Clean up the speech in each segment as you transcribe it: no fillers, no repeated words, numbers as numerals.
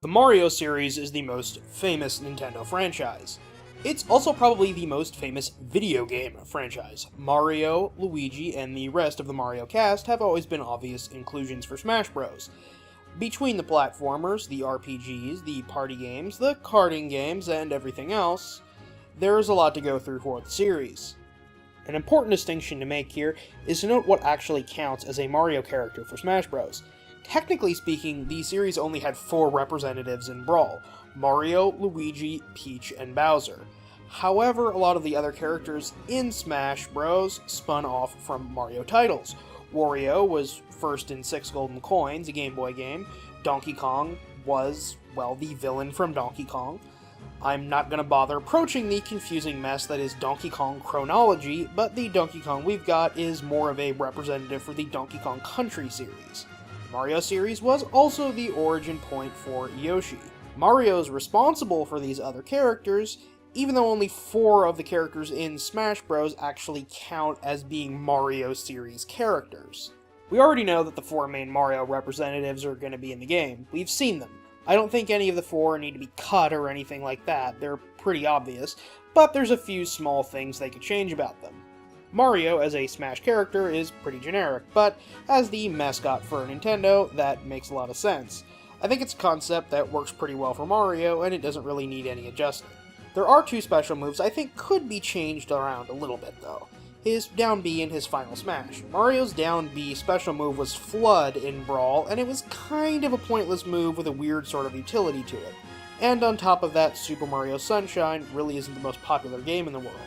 The Mario series is the most famous Nintendo franchise. It's also probably the most famous video game franchise. Mario, Luigi, and the rest of the Mario cast have always been obvious inclusions for Smash Bros. Between the platformers, the RPGs, the party games, the karting games, and everything else, there is a lot to go through for the series. An important distinction to make here is to note what actually counts as a Mario character for Smash Bros. Technically speaking, the series only had 4 representatives in Brawl: Mario, Luigi, Peach, and Bowser. However, a lot of the other characters in Smash Bros. Spun off from Mario titles. Wario was first in 6 Golden Coins, a Game Boy game. Donkey Kong was, well, the villain from Donkey Kong. I'm not going to bother approaching the confusing mess that is Donkey Kong Chronology, but the Donkey Kong we've got is more of a representative for the Donkey Kong Country series. The Mario series was also the origin point for Yoshi. Mario's responsible for these other characters, even though only 4 of the characters in Smash Bros. Actually count as being Mario series characters. We already know that the 4 main Mario representatives are going to be in the game. We've seen them. I don't think any of the 4 need to be cut or anything like that, they're pretty obvious, but there's a few small things they could change about them. Mario, as a Smash character, is pretty generic, but as the mascot for Nintendo, that makes a lot of sense. I think it's a concept that works pretty well for Mario, and it doesn't really need any adjusting. There are 2 special moves I think could be changed around a little bit, though. His down B and his final smash. Mario's down B special move was Flood in Brawl, and it was kind of a pointless move with a weird sort of utility to it. And on top of that, Super Mario Sunshine really isn't the most popular game in the world.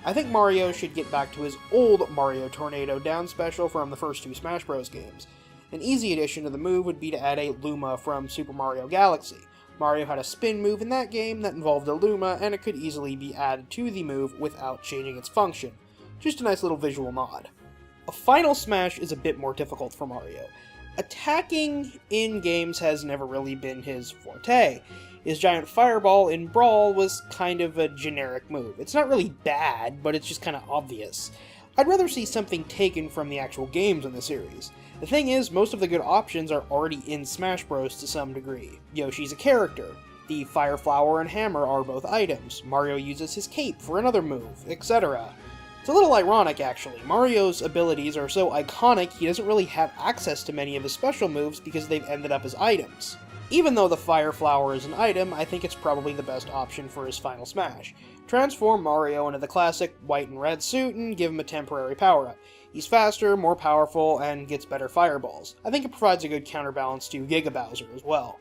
I think Mario should get back to his old Mario Tornado down special from the first 2 Smash Bros. Games. An easy addition to the move would be to add a Luma from Super Mario Galaxy. Mario had a spin move in that game that involved a Luma, and it could easily be added to the move without changing its function. Just a nice little visual nod. A final smash is a bit more difficult for Mario. Attacking in games has never really been his forte. His giant fireball in Brawl was kind of a generic move. It's not really bad, but it's just kind of obvious. I'd rather see something taken from the actual games in the series. The thing is, most of the good options are already in Smash Bros. To some degree. Yoshi's a character. The Fire Flower and Hammer are both items. Mario uses his cape for another move, etc. It's a little ironic, actually. Mario's abilities are so iconic he doesn't really have access to many of his special moves because they've ended up as items. Even though the Fire Flower is an item, I think it's probably the best option for his final smash. Transform Mario into the classic white and red suit and give him a temporary power-up. He's faster, more powerful, and gets better fireballs. I think it provides a good counterbalance to Giga Bowser as well.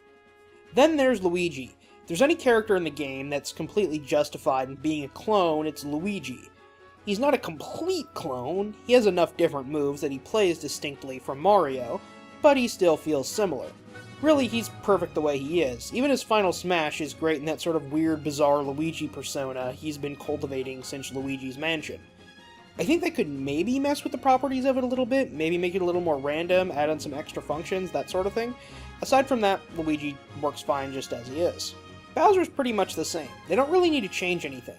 Then there's Luigi. If there's any character in the game that's completely justified in being a clone, it's Luigi. He's not a complete clone, he has enough different moves that he plays distinctly from Mario, but he still feels similar. Really, he's perfect the way he is. Even his final smash is great in that sort of weird, bizarre Luigi persona he's been cultivating since Luigi's Mansion. I think they could maybe mess with the properties of it a little bit, maybe make it a little more random, add on some extra functions, that sort of thing. Aside from that, Luigi works fine just as he is. Bowser's pretty much the same. They don't really need to change anything.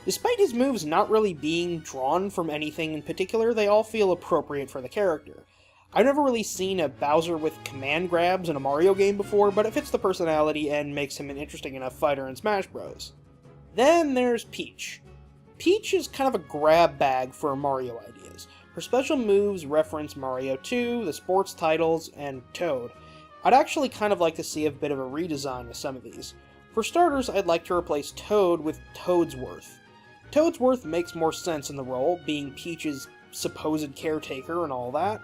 Despite his moves not really being drawn from anything in particular, they all feel appropriate for the character. I've never really seen a Bowser with command grabs in a Mario game before, but it fits the personality and makes him an interesting enough fighter in Smash Bros. Then there's Peach. Peach is kind of a grab bag for Mario ideas. Her special moves reference Mario 2, the sports titles, and Toad. I'd actually kind of like to see a bit of a redesign with some of these. For starters, I'd like to replace Toad with Toadsworth. Toadsworth makes more sense in the role, being Peach's supposed caretaker and all that,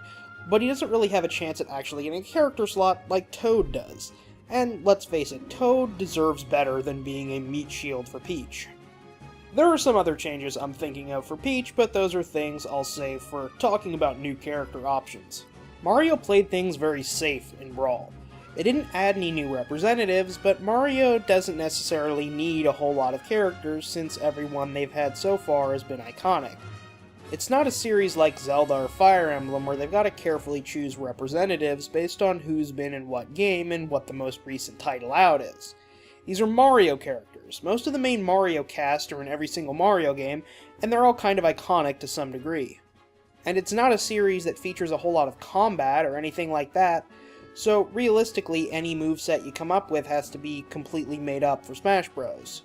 but he doesn't really have a chance at actually getting a character slot like Toad does. And let's face it, Toad deserves better than being a meat shield for Peach. There are some other changes I'm thinking of for Peach, but those are things I'll save for talking about new character options. Mario played things very safe in Brawl. They didn't add any new representatives, but Mario doesn't necessarily need a whole lot of characters since everyone they've had so far has been iconic. It's not a series like Zelda or Fire Emblem where they've got to carefully choose representatives based on who's been in what game and what the most recent title out is. These are Mario characters. Most of the main Mario cast are in every single Mario game, and they're all kind of iconic to some degree. And it's not a series that features a whole lot of combat or anything like that, so realistically any moveset you come up with has to be completely made up for Smash Bros.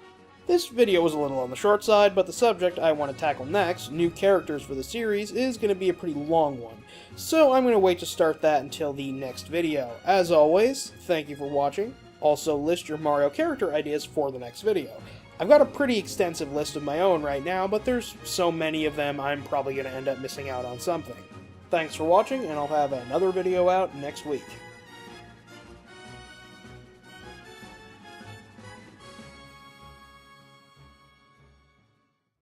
This video was a little on the short side, but the subject I want to tackle next, new characters for the series, is going to be a pretty long one, so I'm going to wait to start that until the next video. As always, thank you for watching. Also list your Mario character ideas for the next video. I've got a pretty extensive list of my own right now, but there's so many of them I'm probably going to end up missing out on something. Thanks for watching, and I'll have another video out next week.